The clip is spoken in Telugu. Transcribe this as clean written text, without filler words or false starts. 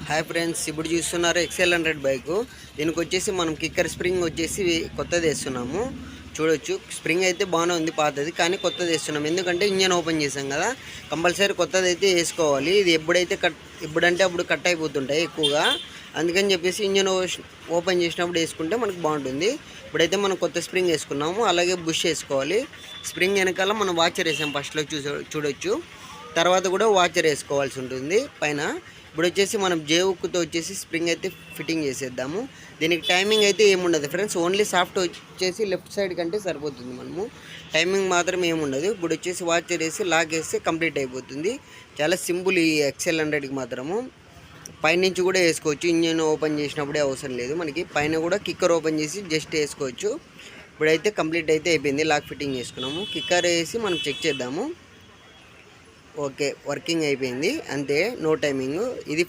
హాయ్ ఫ్రెండ్స్, ఇప్పుడు చూస్తున్నారు XL100 బైక్. దీనికి వచ్చేసి మనం కిక్కర్ స్ప్రింగ్ వచ్చేసి కొత్తది వేస్తున్నాము. చూడొచ్చు, స్ప్రింగ్ అయితే బాగానే ఉంది, పాతది కానీ కొత్తది వేస్తున్నాం. ఎందుకంటే ఇంజన్ ఓపెన్ చేసాం కదా, కంపల్సరీ కొత్తది అయితే వేసుకోవాలి. ఇది ఎప్పుడంటే అప్పుడు కట్ అయిపోతుంటాయి ఎక్కువగా. అందుకని చెప్పేసి ఇంజన్ ఓపెన్ చేసినప్పుడు వేసుకుంటే మనకు బాగుంటుంది. ఇప్పుడైతే మనం కొత్త స్ప్రింగ్ వేసుకున్నాము. అలాగే బుష్ వేసుకోవాలి. స్ప్రింగ్ వెనకాల మనం వాచర్ వేసాం, ఫస్ట్లో చూడొచ్చు. తర్వాత కూడా వాచర్ వేసుకోవాల్సి ఉంటుంది పైన. ఇప్పుడు వచ్చేసి మనం జేవుక్తో వచ్చేసి స్ప్రింగ్ అయితే ఫిట్టింగ్ చేసేద్దాము. దీనికి టైమింగ్ అయితే ఏముండదు ఫ్రెండ్స్, ఓన్లీ సాఫ్ట్ వచ్చేసి లెఫ్ట్ సైడ్ కంటే సరిపోతుంది. మనము టైమింగ్ మాత్రం ఏముండదు. ఇప్పుడు వచ్చేసి వాచర్ వేసి లాక్ వేస్తే కంప్లీట్ అయిపోతుంది. చాలా సింపుల్ ఈ XL100కి మాత్రము. పైనుంచి కూడా వేసుకోవచ్చు, ఇంజిన్ ఓపెన్ చేసినప్పుడే అవసరం లేదు మనకి. పైన కూడా కిక్కర్ ఓపెన్ చేసి జస్ట్ వేసుకోవచ్చు. ఇప్పుడైతే కంప్లీట్ అయితే అయిపోయింది, లాక్ ఫిట్టింగ్ చేసుకున్నాము. కిక్కర్ వేసి మనం చెక్ చేద్దాము. ఓకే, వర్కింగ్ అయిపోయింది అంతే, నో టైమింగ్. ఇది